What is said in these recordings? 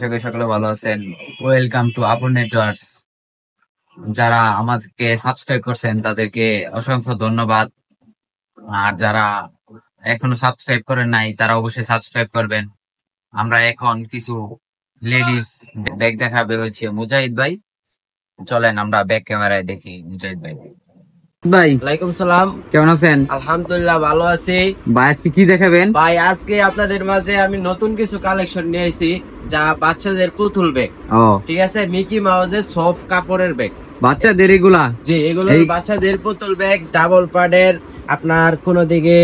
আশা করি সকলে ভালো আছেন। ওয়েলকাম টু আপন নেটওয়ার্কস। যারা আমাদেরকে সাবস্ক্রাইব করছেন তাদেরকে অসংখ্য ধন্যবাদ। আর যারা এখনো সাবস্ক্রাইব করেন নাই তারা অবশ্যই সাবস্ক্রাইব করবেন। আমরা এখন কিছু লেডিস ব্যাগ দেখাবে হচ্ছে মুজাহিদ ভাই। চলেন আমরা ব্যাক ক্যামেরায় দেখি মুজাহিদ ভাই। ভাই ওয়ালাইকুম সালাম, কেমন আছেন? আলহামদুলিল্লাহ ভালো আছি। ভাই আজকে কি দেখাবেন? ভাই আজকে আপনাদের মাঝে আমি নতুন কিছু কালেকশন নিয়ে এসেছি, যা বাচ্চাদের পুতুল ব্যাগ। ও ঠিক আছে, মিকি মাউসের সফট কাপড়ের ব্যাগ। বাচ্চাদের এগুলা? জি, এগুলো বাচ্চাদের পুতুল ব্যাগ, ডাবল পার্টের। আপনার কোনো দিকে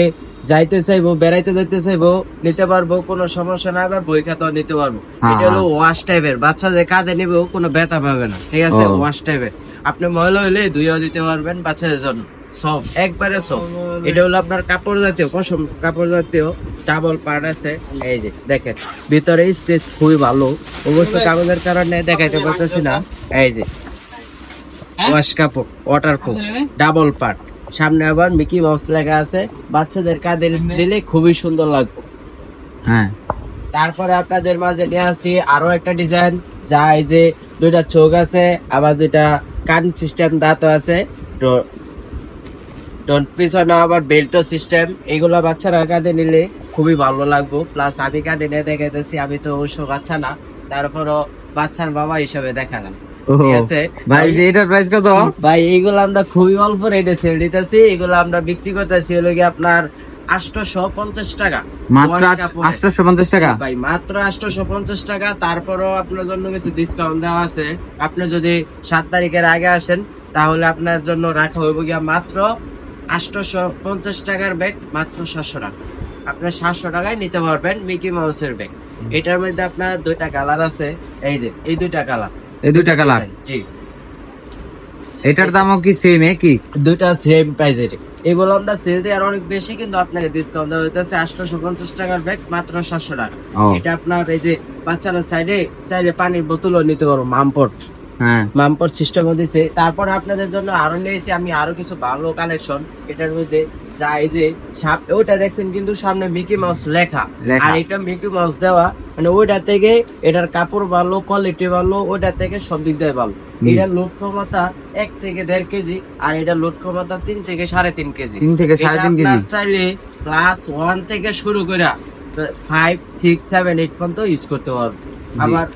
যাইতে চাইবো, বেড়াইতে যাইতে চাইবো নিতে পারবো, কোনো সমস্যা না। আবার বই খাতাও নিতে পারবো। এটা হলো ওয়াশ টাইপের, বাচ্চাদের কাঁধে নিবো, কোনো ব্যথা পাবে না। ঠিক আছে, ওয়াশ টাইপের। আপনি ময়লা হইলে ধুইও দিতে পারবেন বাচ্চাদের জন্য। সব একবারে সব। এটা হলো আপনার কাপড় জাতীয়, পশম কাপড় জাতীয়, ডাবল পার্ট আছে। এই যে দেখেন, ভিতরে স্পেস খুবই ভালো। অবশ্য কাগজের কারণে দেখাইতে পারতেছি না। এই যে ওয়াশ কাপড়, ওয়াটার প্রুফ, ডাবল পার্ট। সামনে আবার মিকি মাউস লেখা আছে। বাচ্চাদের কাঁধে দিলে খুবই সুন্দর লাগবে। হ্যাঁ, তারপরে আপনাদের মাঝে নিয়ে আসি আরো একটা ডিজাইন, যা এই যে দুইটা চোখ আছে, আবার দুইটা কান সিস্টেম দাঁত আছে, পিছনে আবার বেল্টো সিস্টেম। এগুলো বাচ্চারা কাঁধে নিলে খুবই ভালো লাগবে। প্লাস আমি কাঁধে নিয়ে দেখাইতেছি, আমি তো অবশ্য বাচ্চা না, তারপরও বাচ্চার বাবা হিসাবে দেখালাম। ঠিক আছে ভাই, এটার প্রাইস কত? ভাই এগুলো আমরা খুবই অল্প রেটে সেল দিতেছি। এগুলো আমরা বিক্রি করতেছি হলো কি আপনার 850 টাকা। মাত্র 850 টাকা ভাই, মাত্র 850 টাকা। তারপরও আপনার জন্য কিছু ডিসকাউন্ট দেওয়া আছে। আপনি যদি 7 তারিখের আগে আসেন তাহলে আপনার জন্য রাখা হইব গিয়া মাত্র 850 টাকার ব্যাগ, মাত্র 700 টাকা। আপনার 700 টাকায় নিতে পারবেন মিকি মাউসের ব্যাগ। এটার মধ্যে আপনার দুইটা কালার আছে। এই যে এই দুইটা কালার, এই দুইটা কালার। জি, এটার দামও কি সেম? একই, দুইটা সেম প্রাইসের। এগুলো আমরা সেল দিয়ে আর অনেক বেশি, কিন্তু আপনাকে ডিসকাউন্ট দেওয়া হইতেছে 850 টাকার ব্যাগ, মাত্র 700 টাকা। এটা আপনার এই যে বাচ্চারা সাইডে চাইলে পানির বোতলও নিতে পারবো, মামপট। হ্যাঁ, মামপট সিস্টেম দিচ্ছে। তারপর আপনাদের জন্য আরো নিয়েছি আমি আরো কিছু ভালো কালেকশন। এটার মধ্যে যা এই যে ওটা দেখছেন কিন্তু সামনে মিকি মাউস লেখা, আর এটা মিকি মাউস দেওয়া, মানে ওইটা থেকে এটার কাপড় ভালো, কোয়ালিটি ভালো, ওইটা থেকে সব দিক দিয়ে ভালো। এটার লোড ক্ষমতা 1 থেকে 1.5 কেজি, আর এটার লোড ক্ষমতা 3 থেকে 3.5 কেজি। 3 থেকে 3.5 কেজি। চাইলে ক্লাস 1 থেকে শুরু করে 5, 6, 7, 8 পর্যন্ত ইউজ করতে পারবে। আবার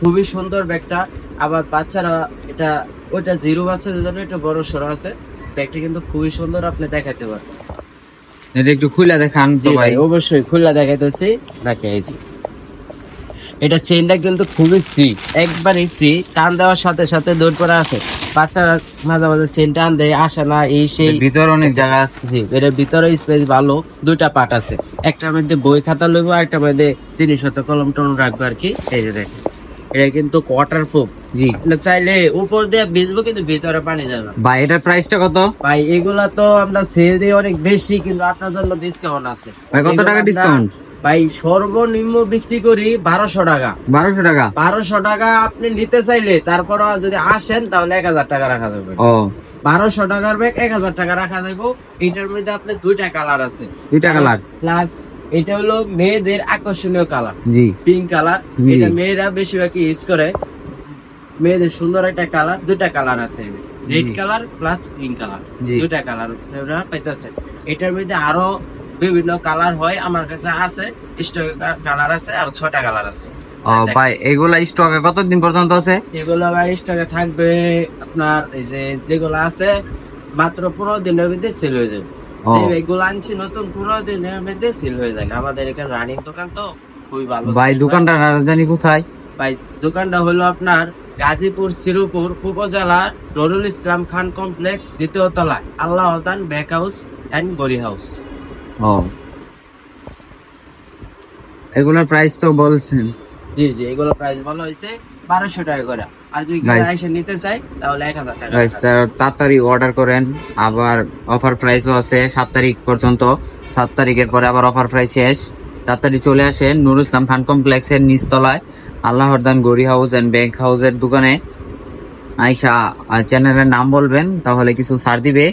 খুবই সুন্দর ব্যাগটা। আবার বাচ্চারা এটা, ওইটা জিরো বাচ্চাদের জন্য একটা বড় সরো আছে। ব্যাগটা কিন্তু খুবই সুন্দর, আপনি দেখাতে পারেন। এটা একটু খুলে দেখান তো ভাই। অবশ্যই খুলে দেখাইতেছি। রাখেছি, এটা চেনটা কিন্তু খুবই ফ্রি, একবারে ফ্রি। টান দেওয়ার সাথে সাথে দৌড় পড়া আছে। বাচ্চারা মাঝে মাঝে চেন টান দেয়, আসে না, এই সেই। ভিতরে অনেক জায়গা আছে। জি, এটার ভিতরে স্পেস ভালো। দুইটা পার্ট আছে, একটার মধ্যে বই খাতা লইবো, একটার মধ্যে জিনিসপত্র কলম টলম রাখবো আর কি। এই যে দেখেন, এটা কিন্তু ওয়াটার প্রুফ। জি, চাইলে উপর দিয়ে ভিজবো, কিন্তু ভিতরে পানি যাবে। ভাই এটার প্রাইসটা কত? ভাই এগুলা তো আমরা সেল দিই অনেক বেশি, কিন্তু আপনার জন্য ডিসকাউন্ট আছে। ভাই কত টাকা ডিসকাউন্ট? ভাই সর্বনিম্ন বিক্রি করি 1200 টাকা। 1200 টাকা? 1200 টাকা আপনি নিতে চাইলে, তারপর যদি আসেন তাহলে 1000 টাকা রাখা যাবে। ও, 1200 টাকার ব্যাগ 1000 টাকা রাখা যাবে। এটার মধ্যে আপনার দুইটা কালার আছে। দুইটা কালার, প্লাস এটা হলো মেয়েদের আকর্ষণীয় কালার। জি, পিঙ্ক কালার। এটা মেয়েরা বেশিরভাগ ইউজ করে, মেয়েদের সুন্দর একটা কালার। দুইটা কালার আছে, red colour plus pink colour, দুইটা কালার পাইতেছে। এটার মধ্যে আরো বিভিন্ন কালার হয়, আমার কাছে আছে। স্টক কালার আছে, আর 6টা কালার আছে। ও ভাই, এগুলা স্টকে কতদিন পর্যন্ত আছে? এগুলো ভাই স্টকে থাকবে আপনার, এই যে যেগুলো আছে মাত্র 15 দিনের মধ্যে সেল হয়ে যাবে। এগুলো আনছি নতুন, 15 দিনের মধ্যে সেল হয়ে যায়। আমাদের এখানে রানিং দোকান তো খুবই ভালো। ভাই দোকানটা জানি কোথায়? ভাই দোকানটা হলো আপনার গাজীপুর শ্রীপুর উপজেলা নুরুল ইসলাম খান কমপ্লেক্স, 2য় তলায়, আল্লাহ আদান ব্যাক হাউস এন্ড গড়ি হাউস। ও, এগুলোর প্রাইস তো বলছেন? জি জি, এগুলো প্রাইস ভালো হয়েছে, 1200 টাকা করে। আর যদি এসে নিতে চাই তাহলে 1000 টাকা। গাইস, তাড়াতাড়ি অর্ডার করেন। আবার অফার প্রাইসও আছে 7 তারিখ পর্যন্ত। 7 তারিখের পরে আবার অফার প্রাইস শেষ। তাড়াতাড়ি চলে আসেন নুরুল ইসলাম খান কমপ্লেক্সের নিচতলায় আল্লাহ হরদান গড়ি হাউস এন্ড ব্যাংক হাউসের দোকানে। আইসা চ্যানেলের নাম বলবেন, তাহলে কিছু ছাড় দিবে।